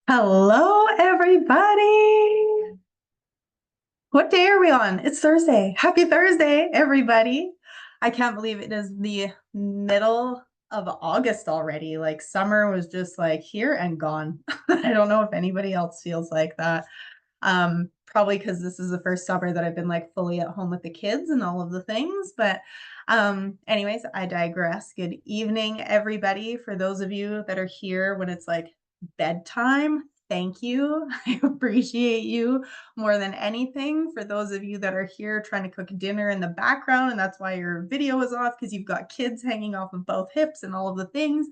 Hello, everybody. What day are we on? It's Thursday. Happy Thursday, everybody. I can't believe it is the middle of August already. Like summer was just like here and gone. I don't know if anybody else feels like that. Probably because this is the first summer that I've been like fully at home with the kids and all of the things. But anyways, I digress. Good evening, everybody. For those of you that are here when it's like bedtime, thank you. I appreciate you more than anything. For those of you that are here trying to cook dinner in the background, and that's why your video is off because you've got kids hanging off of both hips and all of the things.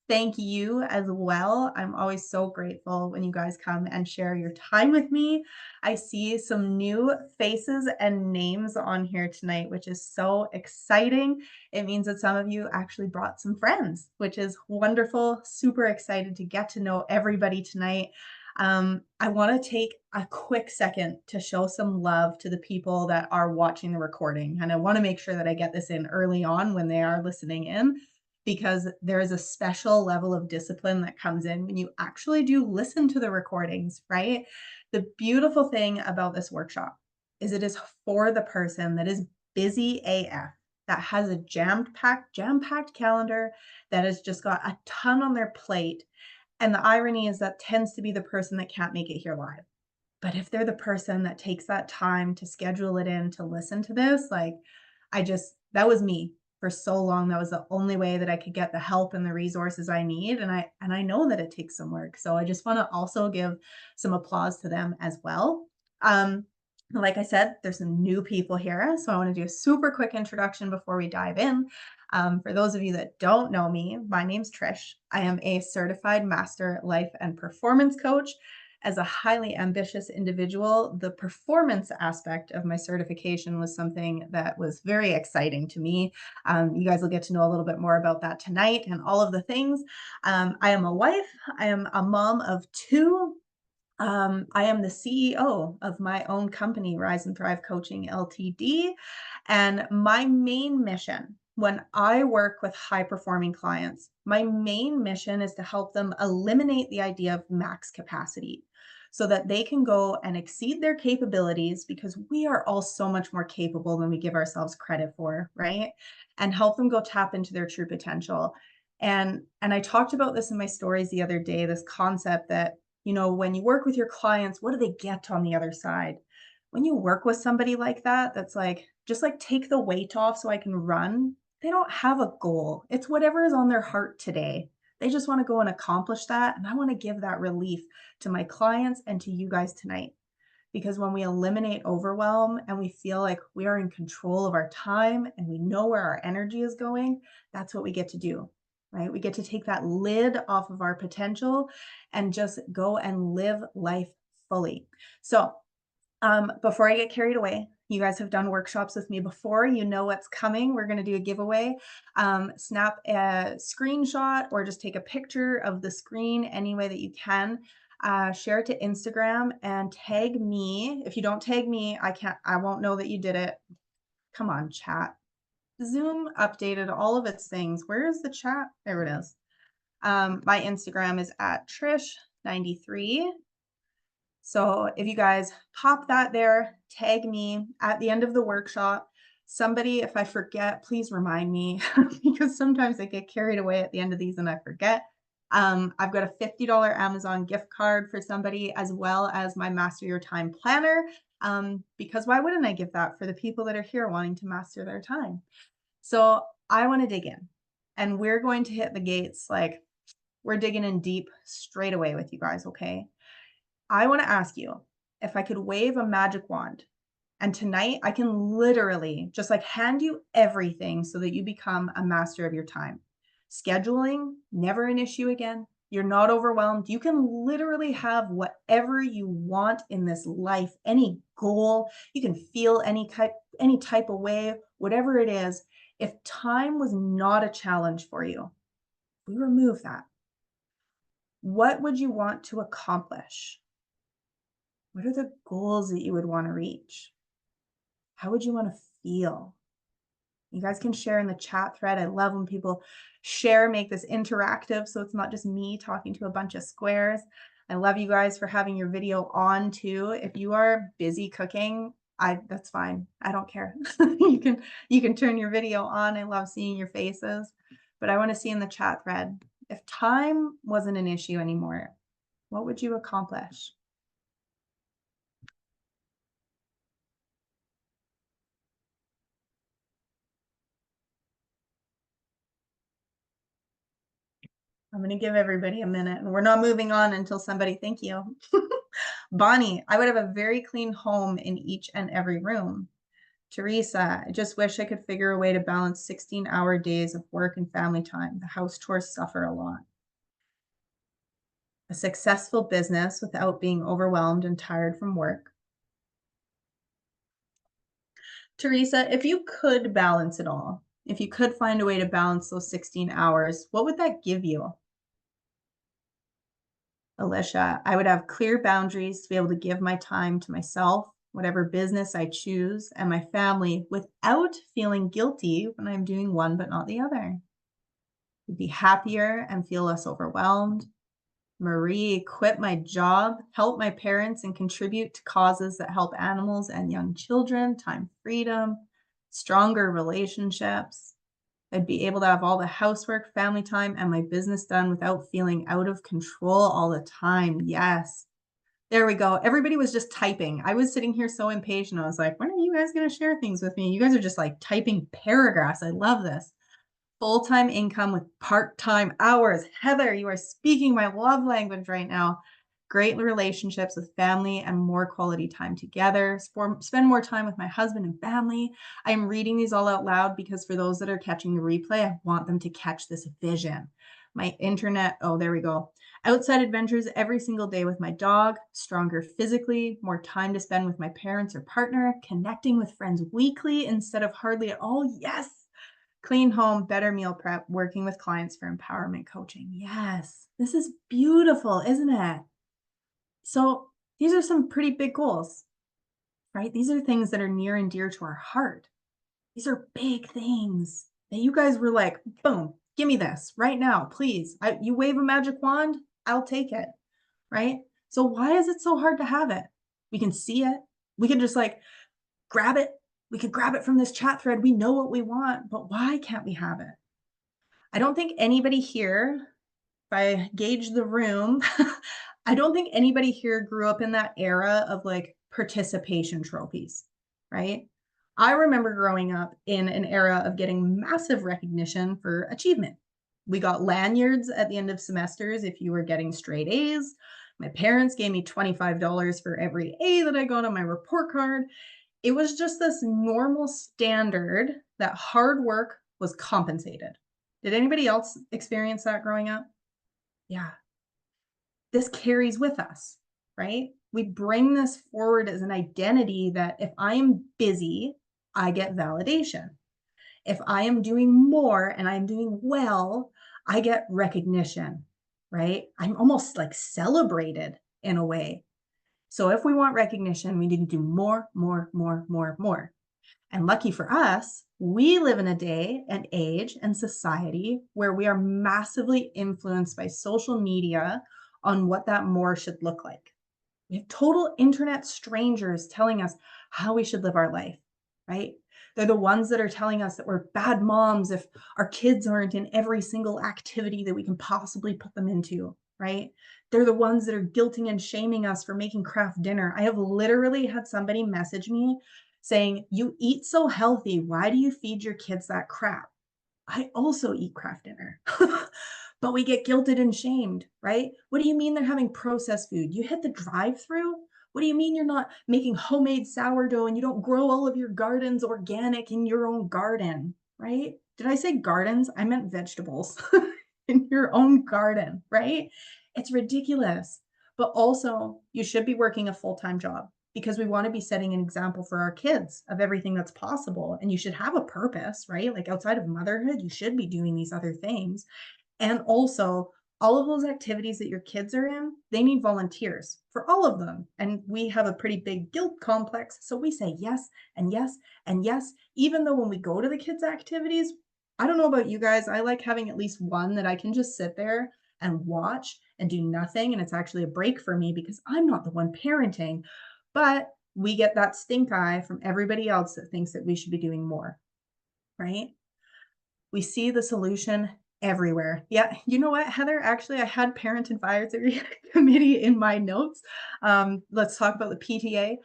Thank you as well. I'm always so grateful when you guys come and share your time with me. I see some new faces and names on here tonight, which is so exciting. It means that some of you actually brought some friends, which is wonderful. Super excited to get to know everybody tonight. I want to take a quick second to show some love to the people that are watching the recording. And I want to make sure that I get this in early on when they are listening in, because there is a special level of discipline that comes in when you actually do listen to the recordings, right? The beautiful thing about this workshop is it is for the person that is busy AF, that has a jam-packed calendar, that has just got a ton on their plate. And the irony is that tends to be the person that can't make it here live. But if they're the person that takes that time to schedule it in to listen to this, like that was me for so long. That was the only way that I could get the help and the resources I need. And I know that it takes some work. So I just want to also give some applause to them as well. Like I said, there's some new people here. So I want to do a super quick introduction before we dive in. For those of you that don't know me, my name's Trish. I am a certified master life and performance coach. As a highly ambitious individual, the performance aspect of my certification was something that was very exciting to me. You guys will get to know a little bit more about that tonight and all of the things. I am a wife. I am a mom of two. I am the CEO of my own company, Rise and Thrive Coaching Ltd. And my main mission when I work with high performing clients, my main mission is to help them eliminate the idea of max capacity so that they can go and exceed their capabilities, because we are all so much more capable than we give ourselves credit for, right? And help them go tap into their true potential. And I talked about this in my stories the other day, this concept that, when you work with your clients, what do they get on the other side? When you work with somebody like that, that's like, just like take the weight off so I can run. They don't have a goal. It's whatever is on their heart today. They just want to go and accomplish that. And I want to give that relief to my clients and to you guys tonight. Because when we eliminate overwhelm and we feel like we are in control of our time and we know where our energy is going, that's what we get to do, right? We get to take that lid off of our potential and just go and live life fully. So before I get carried away, you guys have done workshops with me before. You know what's coming. We're going to do a giveaway. Snap a screenshot or just take a picture of the screen any way that you can. Share it to Instagram and tag me. If you don't tag me, I won't know that you did it. Come on, chat. Zoom updated all of its things. Where is the chat? There it is. My Instagram is at Trish93. So if you guys pop that there, tag me at the end of the workshop. Somebody, if I forget, please remind me because sometimes I get carried away at the end of these and I forget. I've got a $50 Amazon gift card for somebody, as well as my Master Your Time planner. Because why wouldn't I give that for the people that are here wanting to master their time? So I want to dig in, and we're going to hit the gates. Like, we're digging in deep straight away with you guys, okay? I want to ask you if I could wave a magic wand, and tonight I can literally just like hand you everything so that you become a master of your time. Scheduling, never an issue again. You're not overwhelmed. You can literally have whatever you want in this life, any goal. You can feel any type of way, whatever it is. If time was not a challenge for you, we remove that. What would you want to accomplish? What are the goals that you would want to reach? How would you want to feel? You guys can share in the chat thread. I love when people share, make this interactive so it's not just me talking to a bunch of squares. I love you guys for having your video on too. If you are busy cooking, that's fine. I don't care. You can turn your video on. I love seeing your faces. But I want to see in the chat thread, if time wasn't an issue anymore, what would you accomplish? I'm going to give everybody a minute, and we're not moving on until somebody, thank you. Bonnie, I would have a very clean home in each and every room. Teresa, I just wish I could figure a way to balance 16-hour days of work and family time. The house chores suffer a lot. A successful business without being overwhelmed and tired from work. Teresa, if you could balance it all, if you could find a way to balance those 16 hours, what would that give you? Alicia, I would have clear boundaries to be able to give my time to myself, whatever business I choose, and my family without feeling guilty when I'm doing one but not the other. I'd be happier and feel less overwhelmed. Marie, quit my job, help my parents, and contribute to causes that help animals and young children, time freedom, stronger relationships. I'd be able to have all the housework, family time, and my business done without feeling out of control all the time. Yes. There we go. Everybody was just typing. I was sitting here so impatient. I was like, when are you guys going to share things with me? You guys are just like typing paragraphs. I love this. Full-time income with part-time hours. Heather, you are speaking my love language right now. Great relationships with family and more quality time together. Spend more time with my husband and family. I am reading these all out loud because for those that are catching the replay, I want them to catch this vision. My internet, oh, there we go. Outside adventures every single day with my dog, stronger physically, more time to spend with my parents or partner, connecting with friends weekly instead of hardly at all. Yes. Clean home, better meal prep, working with clients for empowerment coaching. Yes, this is beautiful, isn't it? So these are some pretty big goals, right? These are things that are near and dear to our heart. These are big things that you guys were like, boom, give me this right now, please. You wave a magic wand, I'll take it, right? So why is it so hard to have it? We can see it. We can just like grab it. We could grab it from this chat thread. We know what we want, but why can't we have it? I don't think anybody here, if I gauge the room, I don't think anybody here grew up in that era of like participation trophies, right? I remember growing up in an era of getting massive recognition for achievement. We got lanyards at the end of semesters if you were getting straight A's. My parents gave me $25 for every A that I got on my report card. It was just this normal standard that hard work was compensated. Did anybody else experience that growing up? Yeah. This carries with us, right? We bring this forward as an identity that if I am busy, I get validation. If I am doing more and I'm doing well, I get recognition, right? I'm almost like celebrated in a way. So if we want recognition, we need to do more, more, more, more, more. And lucky for us, we live in a day and age and society where we are massively influenced by social media on what that more should look like. We have total internet strangers telling us how we should live our life, right? They're the ones that are telling us that we're bad moms if our kids aren't in every single activity that we can possibly put them into, right? They're the ones that are guilting and shaming us for making craft dinner. I have literally had somebody message me saying, you eat so healthy. Why do you feed your kids that crap? I also eat craft dinner. But we get guilted and shamed, right? What do you mean they're having processed food? You hit the drive-through? What do you mean you're not making homemade sourdough and you don't grow all of your gardens organic in your own garden, right? Did I say gardens? I meant vegetables in your own garden, right? It's ridiculous. But also, you should be working a full-time job because we want to be setting an example for our kids of everything that's possible. And you should have a purpose, right? Like outside of motherhood, you should be doing these other things. And also, all of those activities that your kids are in, they need volunteers for all of them. And we have a pretty big guilt complex. So we say yes and yes and yes, even though when we go to the kids' activities, I don't know about you guys, I like having at least one that I can just sit there and watch and do nothing. And it's actually a break for me because I'm not the one parenting. But we get that stink eye from everybody else that thinks that we should be doing more, right? We see the solution everywhere. Yeah, you know what, Heather? Actually, I had parent advisory committee in my notes. Let's talk about the PTA.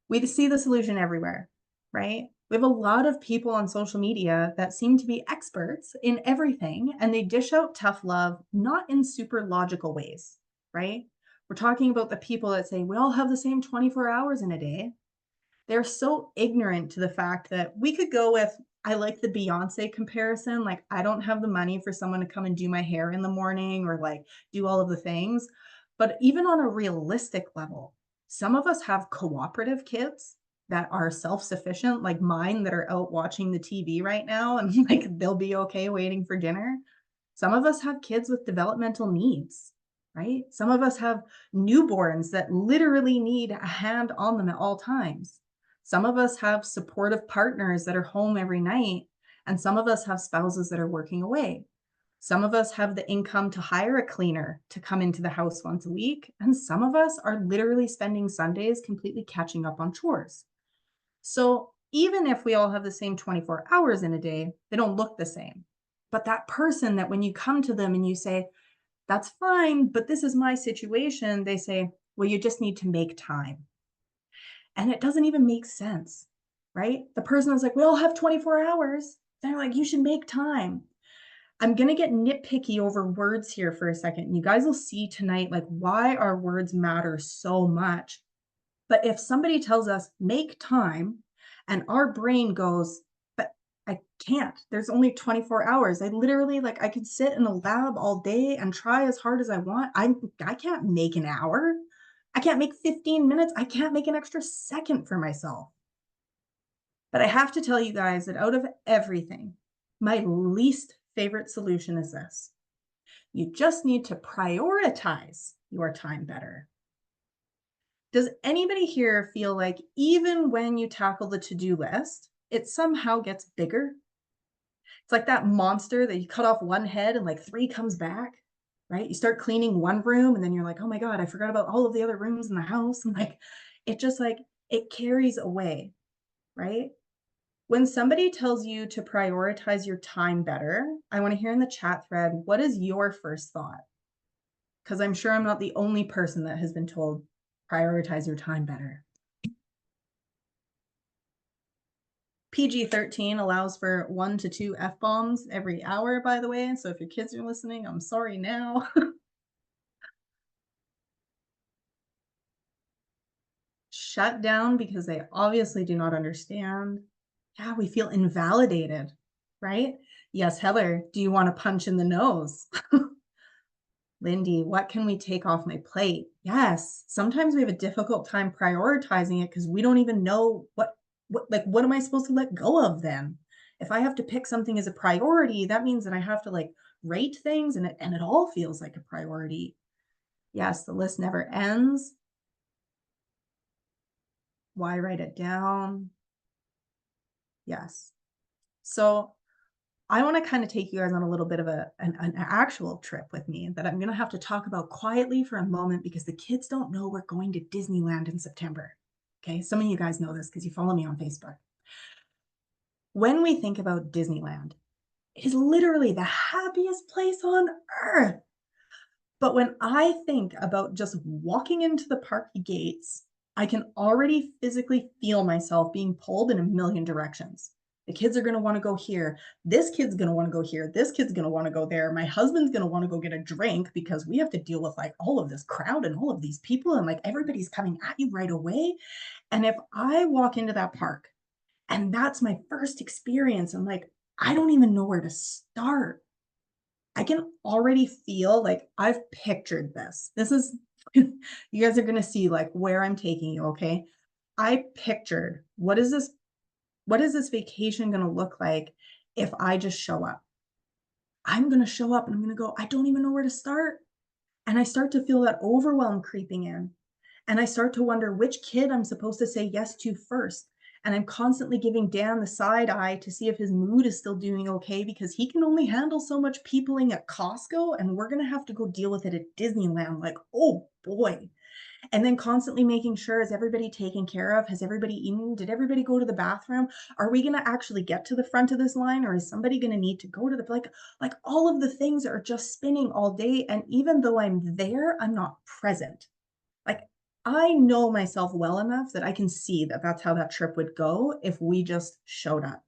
We see the solution everywhere, right? We have a lot of people on social media that seem to be experts in everything, and they dish out tough love, not in super logical ways, right? We're talking about the people that say we all have the same 24 hours in a day. They're so ignorant to the fact that we could go with, I like the Beyonce comparison. Like, I don't have the money for someone to come and do my hair in the morning or like do all of the things. But even on a realistic level, some of us have cooperative kids that are self sufficient, like mine, that are out watching the TV right now and like they'll be okay waiting for dinner. Some of us have kids with developmental needs, right? Some of us have newborns that literally need a hand on them at all times. Some of us have supportive partners that are home every night, and some of us have spouses that are working away. Some of us have the income to hire a cleaner to come into the house once a week, and some of us are literally spending Sundays completely catching up on chores. So even if we all have the same 24 hours in a day, they don't look the same. But that person that when you come to them and you say, that's fine, but this is my situation, they say, well, you just need to make time. And it doesn't even make sense, right? The person is like, we all have 24 hours. They're like, you should make time. I'm going to get nitpicky over words here for a second. You guys will see tonight, like, why our words matter so much. But if somebody tells us, make time, and our brain goes, but I can't. There's only 24 hours. I literally, like, I could sit in a lab all day and try as hard as I want. I can't make an hour. I can't make 15 minutes. I can't make an extra second for myself. But I have to tell you guys that out of everything, my least favorite solution is this. You just need to prioritize your time better. Does anybody here feel like even when you tackle the to-do list, it somehow gets bigger? It's like that monster that you cut off one head and like three comes back, right? You start cleaning one room and then you're like, oh my God, I forgot about all of the other rooms in the house. And like, it just like, it carries away, right? When somebody tells you to prioritize your time better, I want to hear in the chat thread, what is your first thought? Because I'm sure I'm not the only person that has been told prioritize your time better. PG-13 allows for 1 to 2 F-bombs every hour, by the way. So if your kids are listening, I'm sorry now. Shut down because they obviously do not understand. Yeah, we feel invalidated, right? Yes, Heather, do you want to punch in the nose? Lindy, what can we take off my plate? Yes, sometimes we have a difficult time prioritizing it because we don't even know what am I supposed to let go of then? If I have to pick something as a priority, that means that I have to like rate things and it all feels like a priority. Yes, the list never ends. Why write it down? Yes. So I want to kind of take you guys on a little bit of an actual trip with me that I'm going to have to talk about quietly for a moment because the kids don't know we're going to Disneyland in September. Okay. Some of you guys know this because you follow me on Facebook. When we think about Disneyland, it is literally the happiest place on earth. But when I think about just walking into the park gates, I can already physically feel myself being pulled in a million directions. The kids are going to want to go here. This kid's going to want to go here. This kid's going to want to go there. My husband's going to want to go get a drink because we have to deal with like all of this crowd and all of these people and like everybody's coming at you right away. And if I walk into that park and that's my first experience, I'm like, I don't even know where to start. I can already feel like I've pictured this. This is, you guys are going to see like where I'm taking you. Okay. I pictured what is this vacation going to look like if I just show up? I'm going to show up and I'm going to go, I don't even know where to start. And I start to feel that overwhelm creeping in. And I start to wonder which kid I'm supposed to say yes to first. And I'm constantly giving Dan the side eye to see if his mood is still doing okay because he can only handle so much peopling at Costco and we're going to have to go deal with it at Disneyland. Like, oh boy. And then constantly making sure, is everybody taken care of? Has everybody eaten? Did everybody go to the bathroom? Are we going to actually get to the front of this line, or is somebody going to need to go to the like all of the things are just spinning all day, and even though I'm there, I'm not present. Like, I know myself well enough that I can see that that's how that trip would go if we just showed up,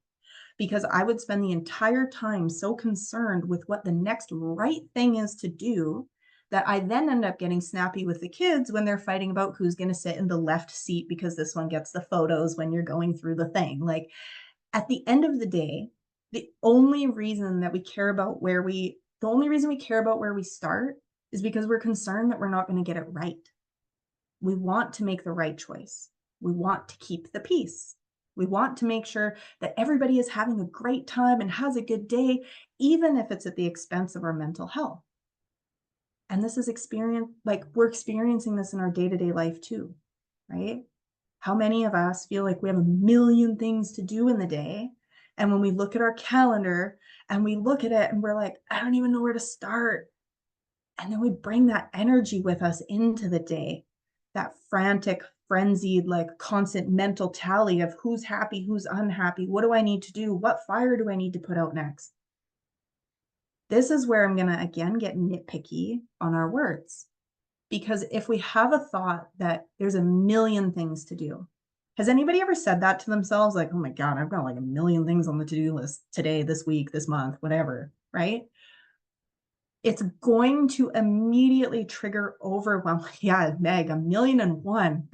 because I would spend the entire time so concerned with what the next right thing is to do that I then end up getting snappy with the kids when they're fighting about who's going to sit in the left seat because this one gets the photos when you're going through the thing. Like, at the end of the day, the only reason we care about where we start is because we're concerned that we're not going to get it right. We want to make the right choice. We want to keep the peace. We want to make sure that everybody is having a great time and has a good day, even if it's at the expense of our mental health. And this is we're experiencing this in our day-to-day life too, right? How many of us feel like we have a million things to do in the day? And when we look at our calendar and we look at it and we're like, I don't even know where to start. And then we bring that energy with us into the day, that frantic, frenzied, like constant mental tally of who's happy, who's unhappy, what do I need to do, what fire do I need to put out next? This is where I'm going to again get nitpicky on our words. Because if we have a thought that there's a million things to do, has anybody ever said that to themselves? Like, oh my God, I've got like a million things on the to-do list today, this week, this month, whatever, right? It's going to immediately trigger overwhelm. Yeah, Meg, 1,000,001.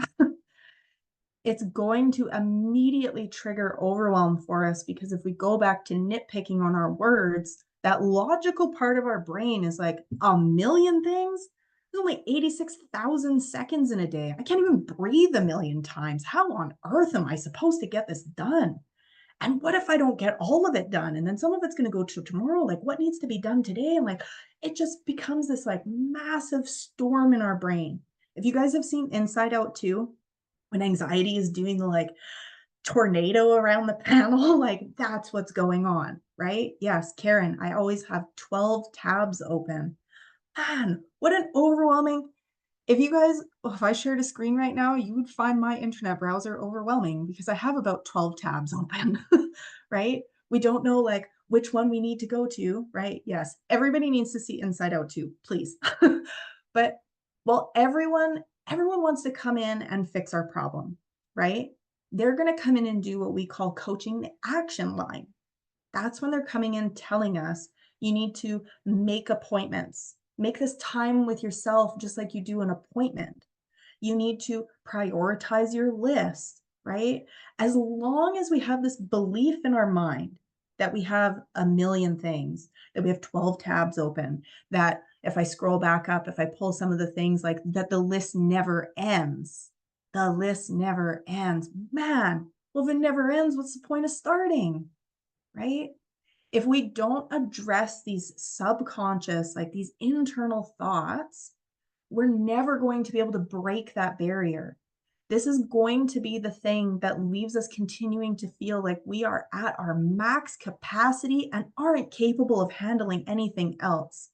It's going to immediately trigger overwhelm for us, because if we go back to nitpicking on our words, that logical part of our brain is like, a million things? There's only 86,000 seconds in a day. I can't even breathe a million times. How on earth am I supposed to get this done? And what if I don't get all of it done? And then some of it's going to go to tomorrow. Like, what needs to be done today? And like, it just becomes this like massive storm in our brain. If you guys have seen Inside Out 2, when anxiety is doing the like tornado around the panel, like that's what's going on, right? Yes, Karen, I always have 12 tabs open. Man, what an overwhelming. If I shared a screen right now, you would find my internet browser overwhelming because I have about 12 tabs open, right? We don't know like which one we need to go to, right? Yes, everybody needs to see Inside Out 2, please. But well, everyone wants to come in and fix our problem, right? They're going to come in and do what we call coaching the action line. That's when they're coming in telling us you need to make appointments. Make this time with yourself just like you do an appointment. You need to prioritize your list, right? As long as we have this belief in our mind that we have a million things, that we have 12 tabs open, that if I scroll back up, if I pull some of the things like that, the list never ends. The list never ends. Man, well, if it never ends, what's the point of starting, right? If we don't address these subconscious, like these internal thoughts, we're never going to be able to break that barrier. This is going to be the thing that leaves us continuing to feel like we are at our max capacity and aren't capable of handling anything else.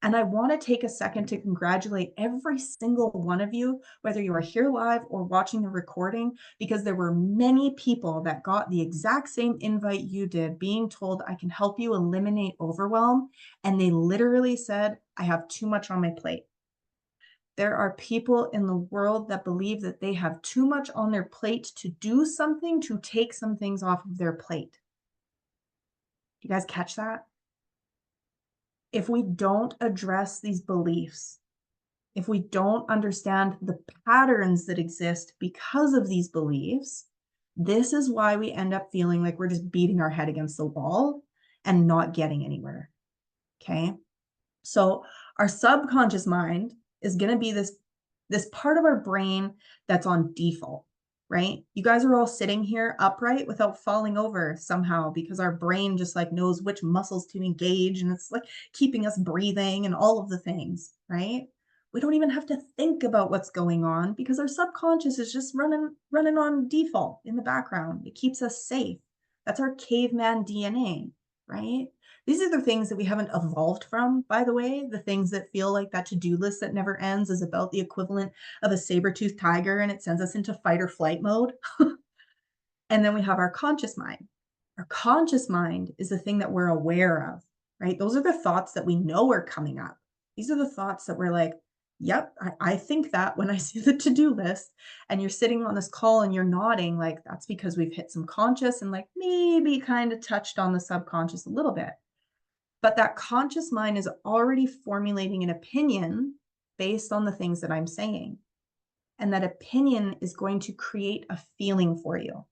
And I want to take a second to congratulate every single one of you, whether you are here live or watching the recording, because there were many people that got the exact same invite you did, being told, I can help you eliminate overwhelm. And they literally said, I have too much on my plate. There are people in the world that believe that they have too much on their plate to do something, to take some things off of their plate. You guys catch that? If we don't address these beliefs, if we don't understand the patterns that exist because of these beliefs, this is why we end up feeling like we're just beating our head against the wall and not getting anywhere. Okay. So our subconscious mind is going to be this part of our brain that's on default, right? You guys are all sitting here upright without falling over somehow because our brain just like knows which muscles to engage, and it's like keeping us breathing and all of the things, right? We don't even have to think about what's going on because our subconscious is just running on default in the background. It keeps us safe. That's our caveman DNA, right? These are the things that we haven't evolved from, by the way, the things that feel like that to-do list that never ends is about the equivalent of a saber-toothed tiger and it sends us into fight or flight mode. And then we have our conscious mind. Our conscious mind is the thing that we're aware of, right? Those are the thoughts that we know are coming up. These are the thoughts that we're like, yep, I think that when I see the to-do list and you're sitting on this call and you're nodding, like that's because we've hit some conscious and like maybe kind of touched on the subconscious a little bit. But that conscious mind is already formulating an opinion based on the things that I'm saying. And that opinion is going to create a feeling for you,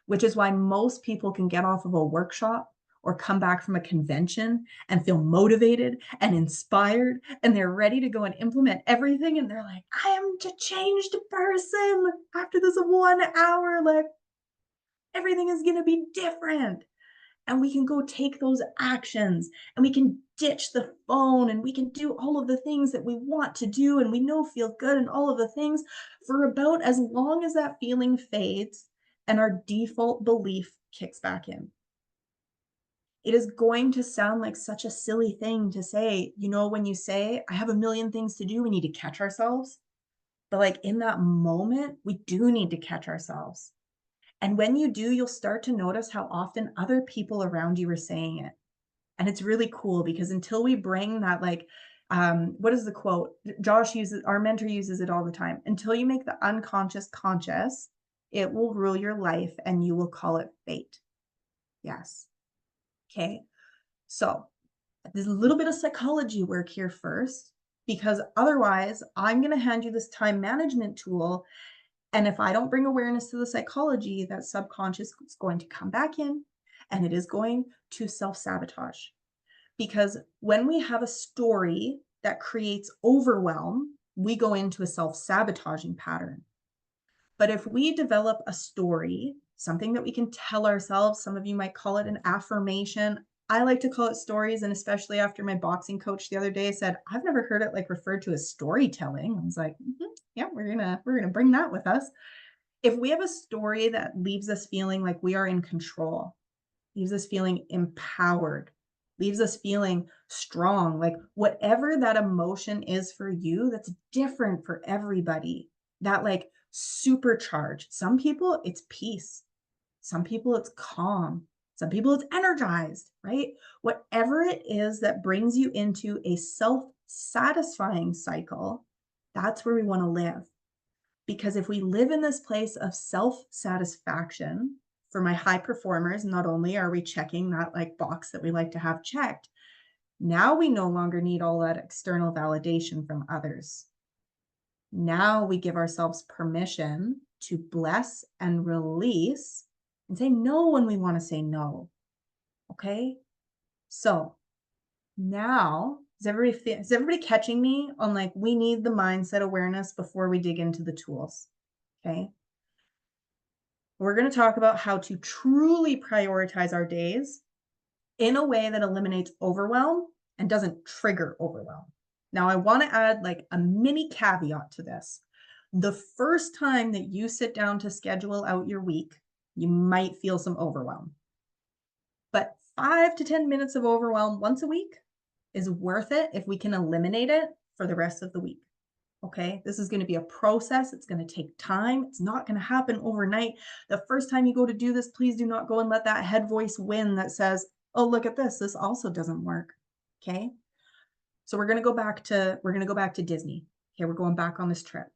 which is why most people can get off of a workshop or come back from a convention and feel motivated and inspired and they're ready to go and implement everything and they're like, I am a changed person after this 1 hour, like everything is going to be different. And we can go take those actions and we can ditch the phone and we can do all of the things that we want to do and we know feel good and all of the things for about as long as that feeling fades and our default belief kicks back in. It is going to sound like such a silly thing to say, when you say, I have a million things to do, we need to catch ourselves. But like in that moment, we do need to catch ourselves. And when you do, you'll start to notice how often other people around you are saying it. And it's really cool because until we bring that, like, what is the quote? Our mentor uses it all the time. Until you make the unconscious conscious, it will rule your life and you will call it fate. Yes. Okay. So there's a little bit of psychology work here first, because otherwise I'm going to hand you this time management tool. And if I don't bring awareness to the psychology, that subconscious is going to come back in and it is going to self-sabotage. Because when we have a story that creates overwhelm, we go into a self-sabotaging pattern. But if we develop a story, something that we can tell ourselves, some of you might call it an affirmation. I like to call it stories. And especially after my boxing coach the other day said, I've never heard it like referred to as storytelling. I was like, yeah, we're gonna bring that with us. If we have a story that leaves us feeling like we are in control, leaves us feeling empowered, leaves us feeling strong, like whatever that emotion is for you, that's different for everybody. That like supercharge. Some people it's peace. Some people it's calm. Some people it's energized, right? Whatever it is that brings you into a self-satisfying cycle, that's where we want to live. Because if we live in this place of self-satisfaction, for my high performers, not only are we checking that like box that we like to have checked, now we no longer need all that external validation from others. Now we give ourselves permission to bless and release and say no when we want to say no. Okay? So now, is everybody catching me on like we need the mindset awareness before we dig into the tools? Okay? We're going to talk about how to truly prioritize our days in a way that eliminates overwhelm and doesn't trigger overwhelm. Now, I want to add like a mini caveat to this. The first time that you sit down to schedule out your week, you might feel some overwhelm. But 5 to 10 minutes of overwhelm once a week is worth it if we can eliminate it for the rest of the week. Okay, this is going to be a process. It's going to take time. It's not going to happen overnight. The first time you go to do this, please do not go and let that head voice win that says, oh, look at this. This also doesn't work. Okay. So we're going to go back to Disney. Okay. We're going back on this trip.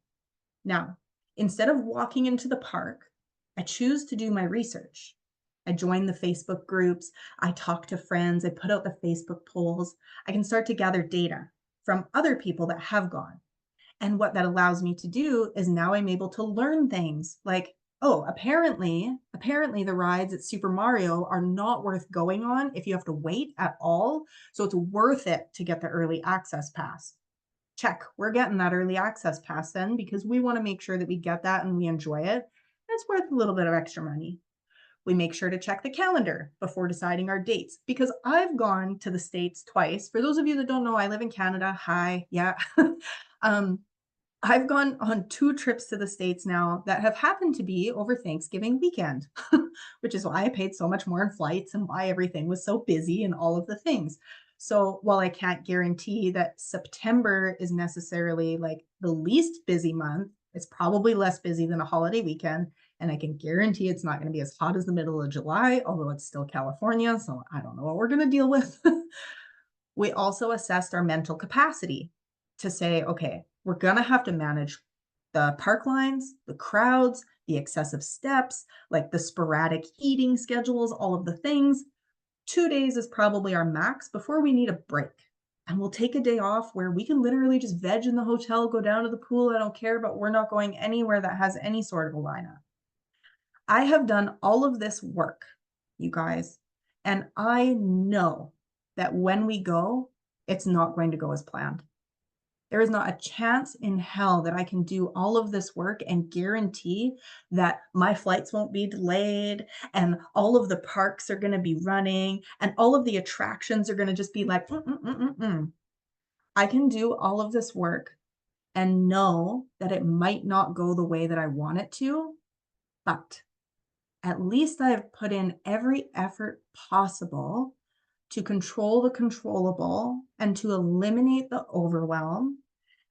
Now, instead of walking into the park, I choose to do my research. I join the Facebook groups. I talk to friends. I put out the Facebook polls. I can start to gather data from other people that have gone. And what that allows me to do is now I'm able to learn things like, oh, apparently the rides at Super Mario are not worth going on if you have to wait at all. So it's worth it to get the early access pass. Check, we're getting that early access pass then because we want to make sure that we get that and we enjoy it. And it's worth a little bit of extra money. We make sure to check the calendar before deciding our dates because I've gone to the States twice. For those of you that don't know, I live in Canada. Hi. Yeah. um, I've gone on 2 trips to the States now that have happened to be over Thanksgiving weekend, which is why I paid so much more in flights and why everything was so busy and all of the things. So while I can't guarantee that September is necessarily like the least busy month, it's probably less busy than a holiday weekend. And I can guarantee it's not going to be as hot as the middle of July, although it's still California. So I don't know what we're going to deal with. We also assessed our mental capacity to say, okay, we're going to have to manage the park lines, the crowds, the excessive steps, like the sporadic eating schedules, all of the things. 2 days is probably our max before we need a break. And we'll take a day off where we can literally just veg in the hotel, go down to the pool. I don't care, but we're not going anywhere that has any sort of a lineup. I have done all of this work, you guys, and I know that when we go, it's not going to go as planned. There is not a chance in hell that I can do all of this work and guarantee that my flights won't be delayed and all of the parks are going to be running and all of the attractions are going to just be like, I can do all of this work and know that it might not go the way that I want it to, but at least I've put in every effort possible to control the controllable and to eliminate the overwhelm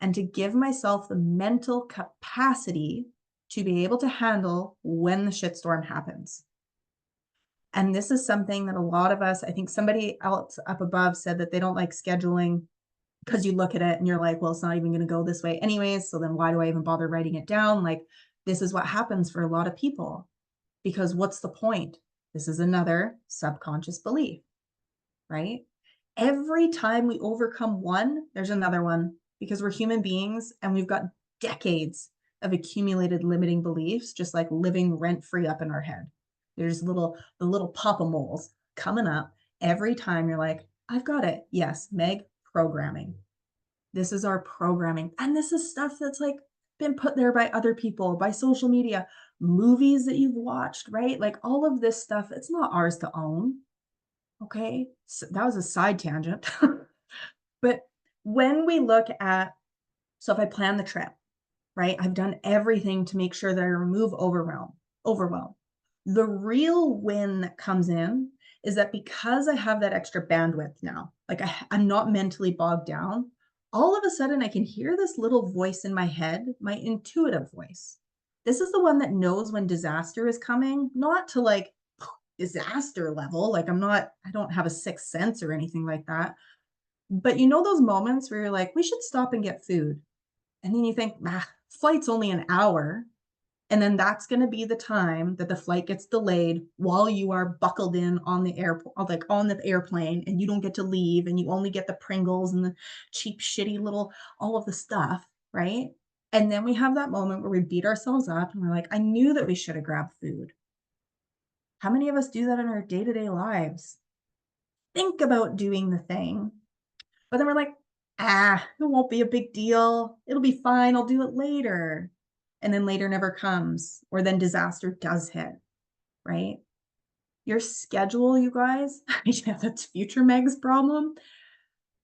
and to give myself the mental capacity to be able to handle when the shitstorm happens. And this is something that a lot of us, I think somebody else up above said that they don't like scheduling because you look at it and you're like, well, it's not even going to go this way anyways. So then why do I even bother writing it down? Like, this is what happens for a lot of people. Because what's the point? This is another subconscious belief, right? Every time we overcome one, there's another one because we're human beings and we've got decades of accumulated limiting beliefs, just like living rent free up in our head. There's the little papa moles coming up every time you're like, I've got it. Yes, Meg, programming. This is our programming. And this is stuff that's like been put there by other people, by social media, movies that you've watched, right? Like all of this stuff, it's not ours to own. Okay. So that was a side tangent. But when we look at, so if I plan the trip, right, I've done everything to make sure that I remove overwhelm. The real win that comes in is that because I have that extra bandwidth now, like I'm not mentally bogged down, all of a sudden I can hear this little voice in my head, my intuitive voice. This is the one that knows when disaster is coming, not to like disaster level. Like I don't have a sixth sense or anything like that. But you know those moments where you're like, we should stop and get food. And then you think, flight's only an hour. And then that's going to be the time that the flight gets delayed while you are buckled in on the airport, like on the airplane, and you don't get to leave and you only get the Pringles and the cheap, shitty little, all of the stuff, right? And then we have that moment where we beat ourselves up and we're like, I knew that we should have grabbed food. How many of us do that in our day-to-day lives? Think about doing the thing, but then we're like, it won't be a big deal. It'll be fine. I'll do it later. And then later never comes, or then disaster does hit, right? Your schedule, you guys, yeah, that's future Meg's problem.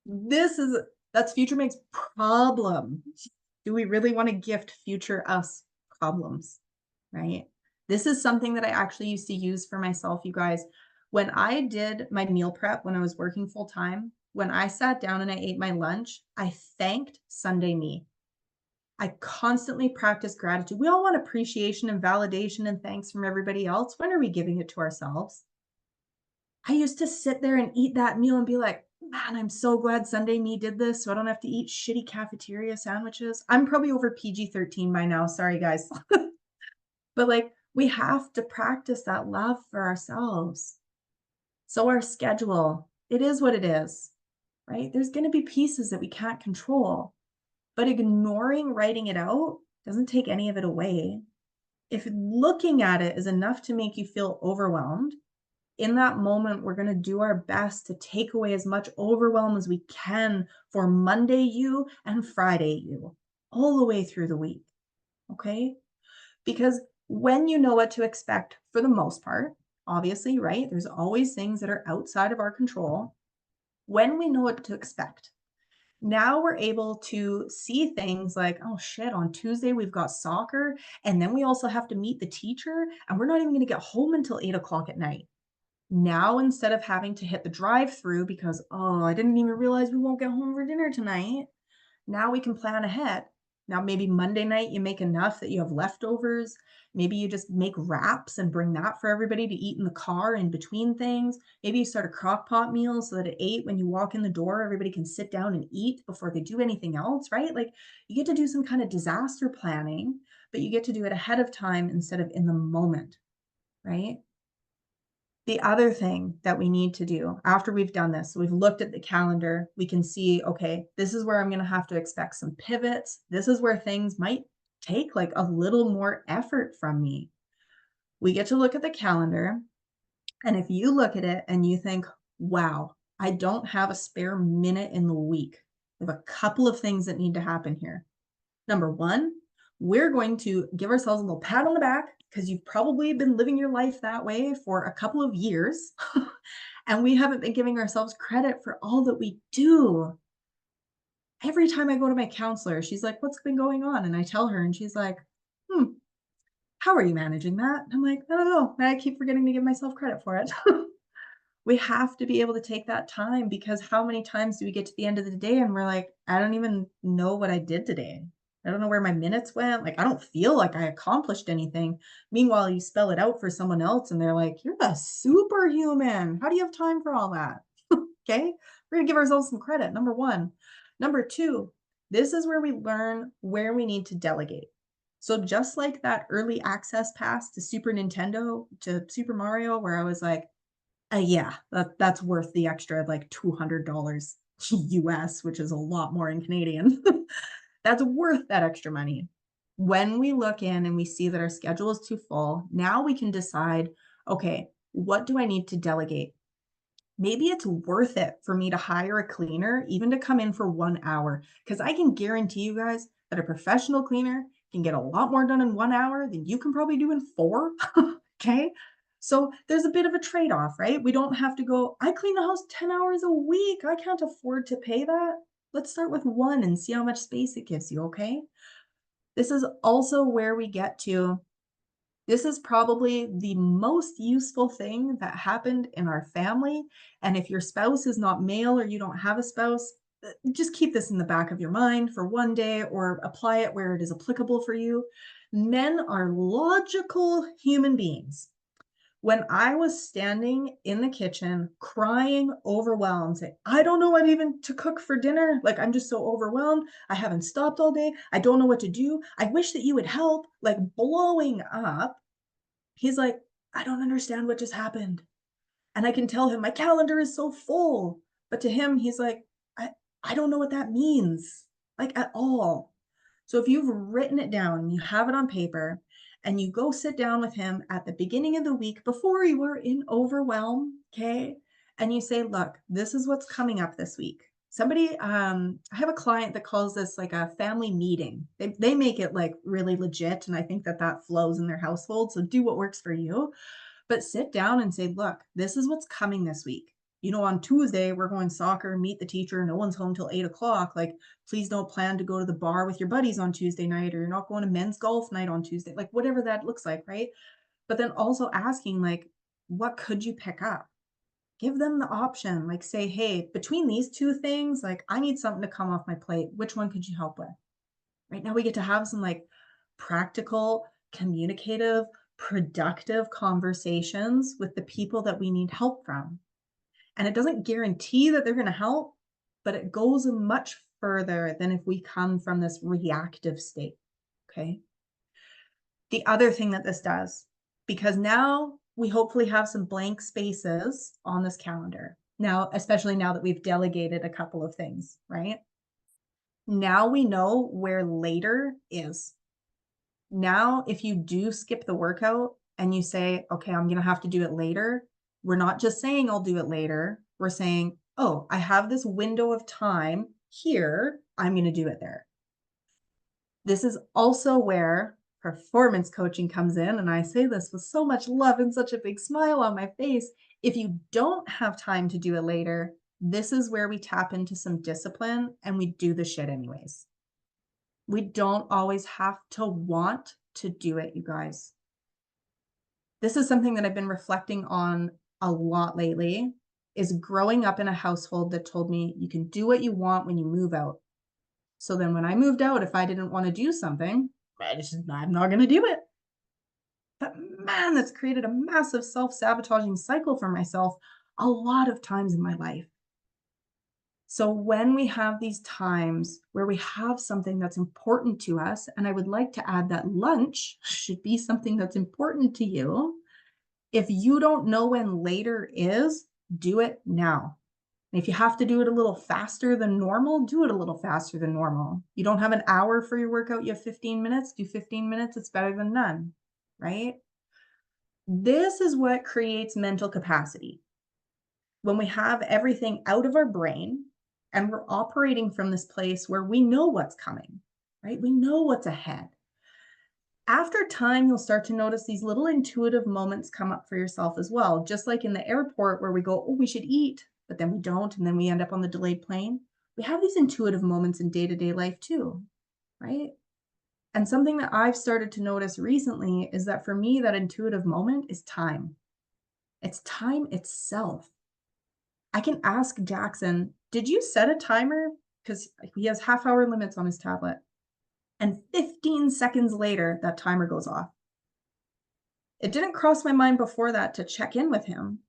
That's future Meg's problem. Do we really want to gift future us problems, right? This is something that I actually used to use for myself, you guys. When I did my meal prep, when I was working full time, when I sat down and I ate my lunch, I thanked Sunday me. I constantly practice gratitude. We all want appreciation and validation and thanks from everybody else. When are we giving it to ourselves? I used to sit there and eat that meal and be like, man, I'm so glad Sunday me did this so I don't have to eat shitty cafeteria sandwiches. I'm probably over PG-13 by now. Sorry, guys. But like, we have to practice that love for ourselves. So our schedule, it is what it is, right? There's going to be pieces that we can't control, but ignoring writing it out doesn't take any of it away. If looking at it is enough to make you feel overwhelmed, in that moment, we're going to do our best to take away as much overwhelm as we can for Monday you and Friday you, all the way through the week. Okay? Because when you know what to expect for the most part, obviously, right? There's always things that are outside of our control. When we know what to expect, now we're able to see things like, oh shit, on Tuesday we've got soccer, and then we also have to meet the teacher, and we're not even going to get home until 8 o'clock at night. Now, instead of having to hit the drive through because, oh, I didn't even realize we won't get home for dinner tonight, now we can plan ahead. Now, maybe Monday night you make enough that you have leftovers. Maybe you just make wraps and bring that for everybody to eat in the car in between things. Maybe you start a crock pot meal so that at 8, when you walk in the door, everybody can sit down and eat before they do anything else, right? Like you get to do some kind of disaster planning, but you get to do it ahead of time instead of in the moment, right? The other thing that we need to do after we've done this, we've looked at the calendar, we can see, okay, this is where I'm going to have to expect some pivots. This is where things might take like a little more effort from me. We get to look at the calendar. And if you look at it and you think, wow, I don't have a spare minute in the week, we have a couple of things that need to happen here. Number one, we're going to give ourselves a little pat on the back because you've probably been living your life that way for a couple of years. And we haven't been giving ourselves credit for all that we do. Every time I go to my counselor, she's like, what's been going on? And I tell her, and she's like, how are you managing that? I'm like, I don't know. I keep forgetting to give myself credit for it. We have to be able to take that time because how many times do we get to the end of the day and we're like, I don't even know what I did today. I don't know where my minutes went. Like, I don't feel like I accomplished anything. Meanwhile, you spell it out for someone else and they're like, you're a superhuman. How do you have time for all that? Okay. We're going to give ourselves some credit. Number one. Number two, this is where we learn where we need to delegate. So just like that early access pass to Super Nintendo, to Super Mario, where I was like, yeah, that's worth the extra like $200 US, which is a lot more in Canadian. That's worth that extra money. When we look in and we see that our schedule is too full, now we can decide, okay, what do I need to delegate? Maybe it's worth it for me to hire a cleaner, even to come in for 1 hour, because I can guarantee you guys that a professional cleaner can get a lot more done in 1 hour than you can probably do in 4. Okay. So there's a bit of a trade off, right? We don't have to go, I clean the house 10 hours a week. I can't afford to pay that. Let's start with one and see how much space it gives you. Okay. This is also where we get to this is probably the most useful thing that happened in our family. And if your spouse is not male or you don't have a spouse, just keep this in the back of your mind for one day or apply it where it is applicable for you. Men are logical human beings. When I was standing in the kitchen crying, overwhelmed, saying, I don't know what even to cook for dinner. Like, I'm just so overwhelmed. I haven't stopped all day. I don't know what to do. I wish that you would help, like blowing up. He's like, I don't understand what just happened. And I can tell him my calendar is so full. But to him, he's like, I don't know what that means, like at all. So if you've written it down, you have it on paper, and you go sit down with him at the beginning of the week before you were in overwhelm, okay? And you say, look, this is what's coming up this week. Somebody, I have a client that calls this like a family meeting. They make it like really legit. And I think that that flows in their household. So do what works for you, but sit down and say, look, this is what's coming this week. You know, on Tuesday, we're going soccer, meet the teacher. No one's home till 8 o'clock. Like, please don't plan to go to the bar with your buddies on Tuesday night, or you're not going to men's golf night on Tuesday, like whatever that looks like, right? But then also asking, like, what could you pick up? Give them the option, like, say, hey, between these two things, like, I need something to come off my plate. Which one could you help with? Right now, we get to have some like practical, communicative, productive conversations with the people that we need help from. And it doesn't guarantee that they're going to help, but it goes much further than if we come from this reactive state. Okay. The other thing that this does, because now we hopefully have some blank spaces on this calendar. Now, especially now that we've delegated a couple of things, right? Now we know where later is. Now, if you do skip the workout and you say, okay, I'm going to have to do it later, we're not just saying I'll do it later. We're saying, oh, I have this window of time here. I'm going to do it there. This is also where performance coaching comes in, and I say this with so much love and such a big smile on my face. If you don't have time to do it later, this is where we tap into some discipline and we do the shit anyways. We don't always have to want to do it, you guys. This is something that I've been reflecting on a lot lately, is growing up in a household that told me you can do what you want when you move out. So then when I moved out, if I didn't want to do something, I'm not going to do it. But man, that's created a massive self-sabotaging cycle for myself a lot of times in my life. So when we have these times where we have something that's important to us, and I would like to add that lunch should be something that's important to you. If you don't know when later is, do it now. And if you have to do it a little faster than normal, do it a little faster than normal. You don't have an hour for your workout, you have 15 minutes, do 15 minutes. It's better than none, right? This is what creates mental capacity. When we have everything out of our brain and we're operating from this place where we know what's coming, right? We know what's ahead. After time, you'll start to notice these little intuitive moments come up for yourself as well. Just like in the airport where we go, oh, we should eat, but then we don't. And then we end up on the delayed plane. We have these intuitive moments in day-to-day life too, right? And something that I've started to notice recently is that for me, that intuitive moment is time. It's time itself. I can ask Jackson, did you set a timer? Because he has half-hour limits on his tablet. And 15 seconds later, that timer goes off. It didn't cross my mind before that to check in with him.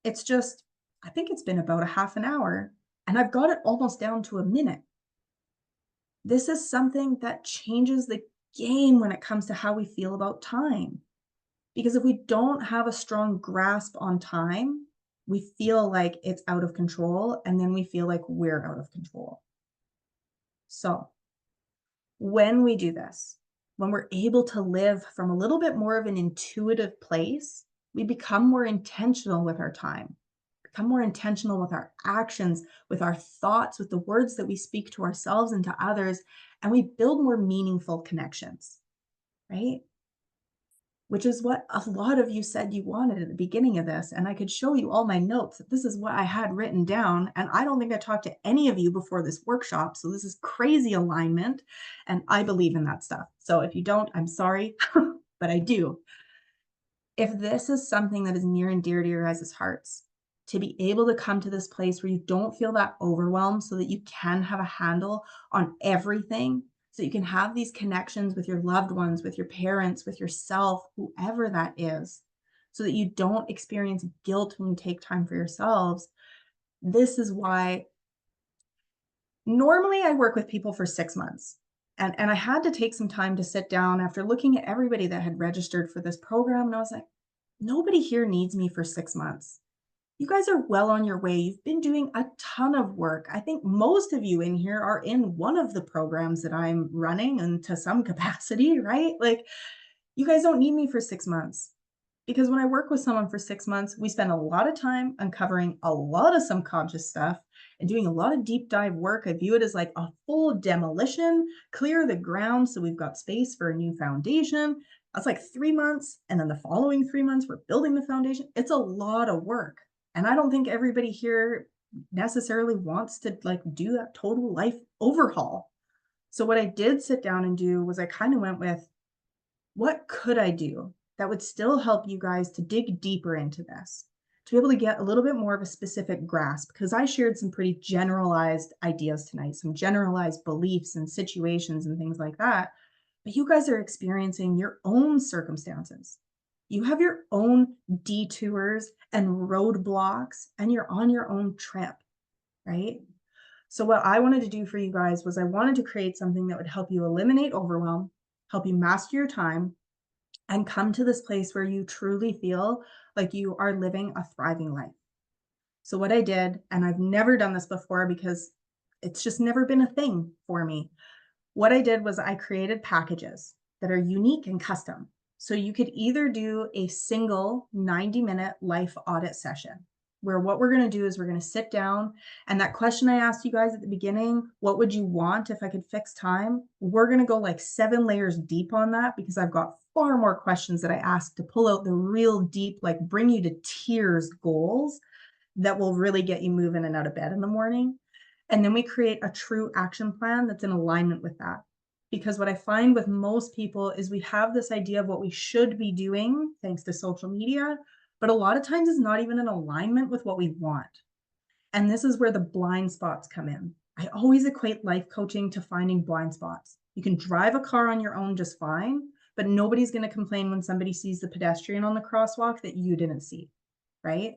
It's just, I think it's been about a half an hour, and I've got it almost down to a minute. This is something that changes the game when it comes to how we feel about time. Because if we don't have a strong grasp on time, we feel like it's out of control, and then we feel like we're out of control. So when we do this, when we're able to live from a little bit more of an intuitive place, we become more intentional with our time, become more intentional with our actions, with our thoughts, with the words that we speak to ourselves and to others, and we build more meaningful connections, right? Which is what a lot of you said you wanted at the beginning of this. And I could show you all my notes that this is what I had written down. And I don't think I talked to any of you before this workshop. So this is crazy alignment. And I believe in that stuff. So if you don't, I'm sorry, but I do. If this is something that is near and dear to your guys' hearts, to be able to come to this place where you don't feel that overwhelm so that you can have a handle on everything, so you can have these connections with your loved ones, with your parents, with yourself, whoever that is, so that you don't experience guilt when you take time for yourselves. This is why normally I work with people for 6 months. And I had to take some time to sit down after looking at everybody that had registered for this program. And I was like, nobody here needs me for 6 months. You guys are well on your way. You've been doing a ton of work. I think most of you in here are in one of the programs that I'm running and to some capacity, right? Like, you guys don't need me for 6 months. Because when I work with someone for 6 months, we spend a lot of time uncovering a lot of subconscious stuff and doing a lot of deep dive work. I view it as like a full demolition, clear the ground so we've got space for a new foundation. That's like 3 months. And then the following 3 months, we're building the foundation. It's a lot of work. And I don't think everybody here necessarily wants to like do that total life overhaul. So what I did sit down and do was I kind of went with, what could I do that would still help you guys to dig deeper into this, to be able to get a little bit more of a specific grasp? Because I shared some pretty generalized ideas tonight, some generalized beliefs and situations and things like that. But you guys are experiencing your own circumstances. You have your own detours and roadblocks, and you're on your own trip, right? So what I wanted to do for you guys was I wanted to create something that would help you eliminate overwhelm, help you master your time, and come to this place where you truly feel like you are living a thriving life. So what I did, and I've never done this before because it's just never been a thing for me. What I did was I created packages that are unique and custom. So you could either do a single 90-minute life audit session, where what we're going to do is we're going to sit down, and that question I asked you guys at the beginning, what would you want if I could fix time? We're going to go like 7 layers deep on that, because I've got far more questions that I ask to pull out the real deep, like bring you to tears goals that will really get you moving and out of bed in the morning. And then we create a true action plan that's in alignment with that. Because what I find with most people is we have this idea of what we should be doing thanks to social media, but a lot of times it's not even in alignment with what we want. And this is where the blind spots come in. I always equate life coaching to finding blind spots. You can drive a car on your own just fine, but nobody's going to complain when somebody sees the pedestrian on the crosswalk that you didn't see, right?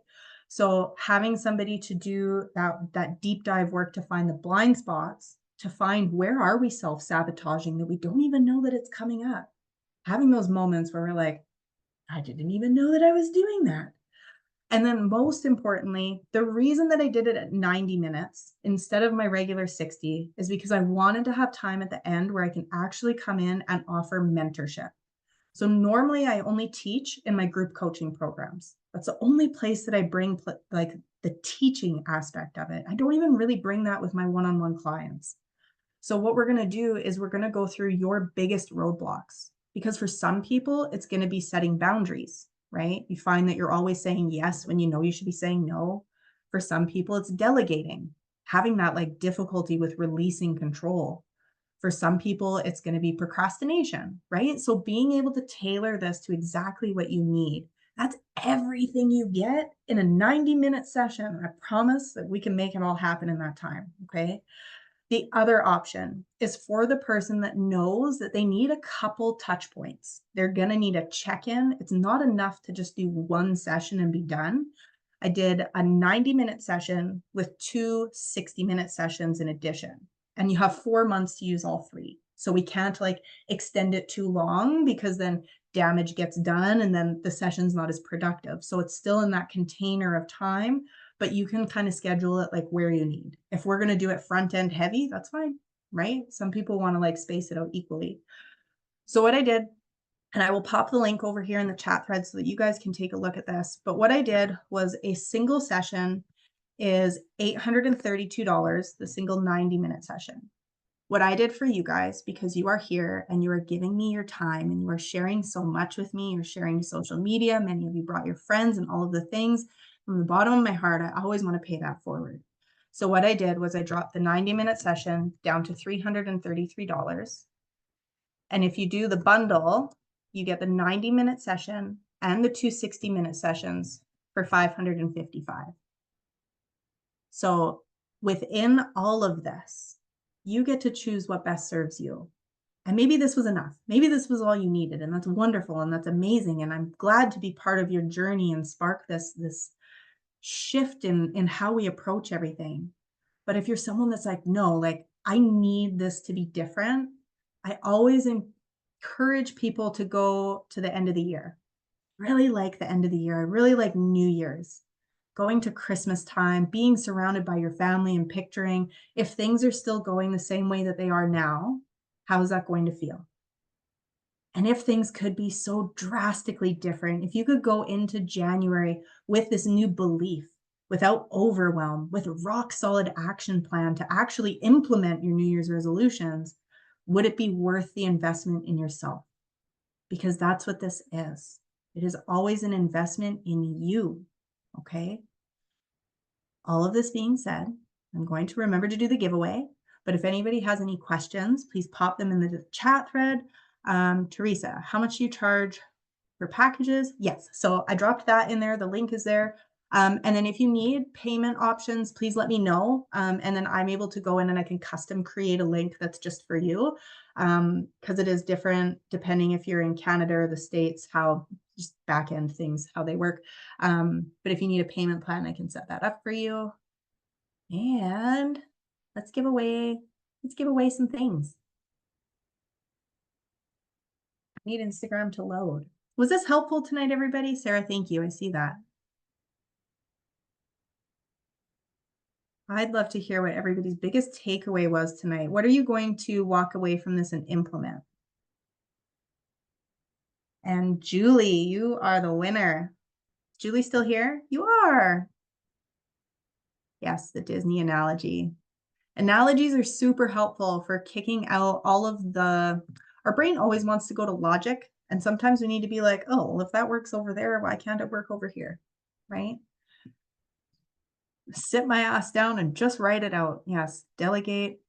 So having somebody to do that deep dive work to find the blind spots, to find where are we self-sabotaging that we don't even know that it's coming up. Having those moments where we're like, I didn't even know that I was doing that. And then most importantly, the reason that I did it at 90 minutes instead of my regular 60 is because I wanted to have time at the end where I can actually come in and offer mentorship. So normally I only teach in my group coaching programs. That's the only place that I bring like the teaching aspect of it. I don't even really bring that with my one-on-one clients. So what we're going to do is we're going to go through your biggest roadblocks, because for some people, it's going to be setting boundaries, right? You find that you're always saying yes when you know you should be saying no. For some people, it's delegating, having that like difficulty with releasing control. For some people, it's going to be procrastination, right? So being able to tailor this to exactly what you need, that's everything you get in a 90-minute session. I promise that we can make it all happen in that time, okay? The other option is for the person that knows that they need a couple touch points. They're going to need a check-in. It's not enough to just do one session and be done. I did a 90-minute session with 2 60-minute sessions in addition. And you have 4 months to use all 3. So we can't like extend it too long, because then damage gets done and then the session's not as productive. So it's still in that container of time, but you can kind of schedule it like where you need. If we're going to do it front end heavy, that's fine, right? Some people want to like space it out equally. So what I did, and I will pop the link over here in the chat thread so that you guys can take a look at this. But what I did was a single session is $832, the single 90-minute session. What I did for you guys, because you are here and you are giving me your time and you are sharing so much with me, you're sharing social media, many of you brought your friends and all of the things, from the bottom of my heart, I always want to pay that forward. So what I did was I dropped the 90-minute session down to $333. And if you do the bundle, you get the 90-minute session and the 2 60-minute sessions for $555. So within all of this, you get to choose what best serves you. And maybe this was enough. Maybe this was all you needed, and that's wonderful and that's amazing. And I'm glad to be part of your journey and spark this shift in how we approach everything. But if you're someone that's like, no, like I need this to be different, I always encourage people to go to the end of the year. Really like the end of the year. I really like New Year's, going to Christmas time, being surrounded by your family and picturing if things are still going the same way that they are now, how is that going to feel? And if things could be so drastically different, if you could go into January with this new belief, without overwhelm, with a rock solid action plan to actually implement your New Year's resolutions, would it be worth the investment in yourself? Because that's what this is. It is always an investment in you. Okay. All of this being said, I'm going to remember to do the giveaway. But if anybody has any questions, please pop them in the chat thread. Teresa, how much do you charge for packages? Yes. So I dropped that in there. The link is there. And then if you need payment options, please let me know. And then I'm able to go in and I can custom create a link that's just for you. Because it is different depending if you're in Canada or the States, how just back end things, how they work. But if you need a payment plan, I can set that up for you. And let's give away some things. I need Instagram to load. Was this helpful tonight, everybody? Sarah, thank you. I see that. I'd love to hear what everybody's biggest takeaway was tonight. What are you going to walk away from this and implement? And Julie, you are the winner. Julie still here? You are. Yes, the Disney analogy. Analogies are super helpful for kicking out all of the our brain always wants to go to logic, and sometimes we need to be like, "Oh, well, if that works over there, why can't it work over here?" Right? Sit my ass down and just write it out. Yes, delegate,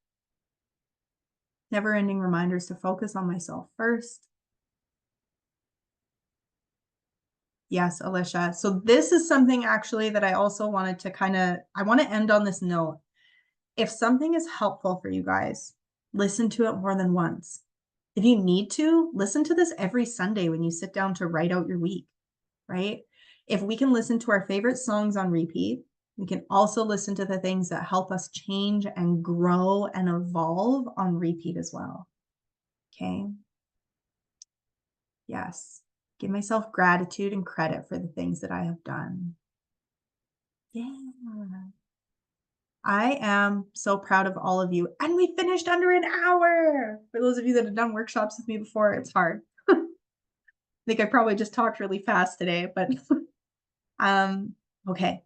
never-ending reminders to focus on myself first. Yes, Alicia. So this is something actually that I also wanted to I want to end on this note. If something is helpful for you guys, listen to it more than once. If you need to, listen to this every Sunday when you sit down to write out your week, right? If we can listen to our favorite songs on repeat, we can also listen to the things that help us change and grow and evolve on repeat as well. Okay. Yes. Give myself gratitude and credit for the things that I have done. Yeah. I am so proud of all of you. And we finished under an hour. For those of you that have done workshops with me before, it's hard. I think I probably just talked really fast today, but um, okay.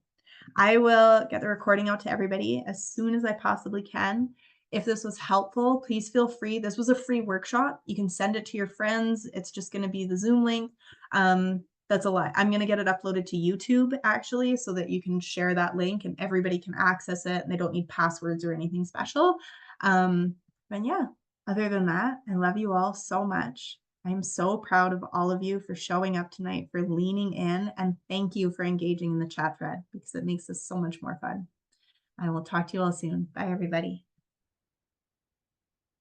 I will get the recording out to everybody as soon as I possibly can. If this was helpful, please feel free. This was a free workshop. You can send it to your friends. It's just going to be the Zoom link. That's a lot. I'm going to get it uploaded to YouTube actually, so that you can share that link and everybody can access it and they don't need passwords or anything special. And yeah, other than that, I love you all so much. I'm so proud of all of you for showing up tonight, for leaning in, and thank you for engaging in the chat thread because it makes this so much more fun. I will talk to you all soon. Bye, everybody.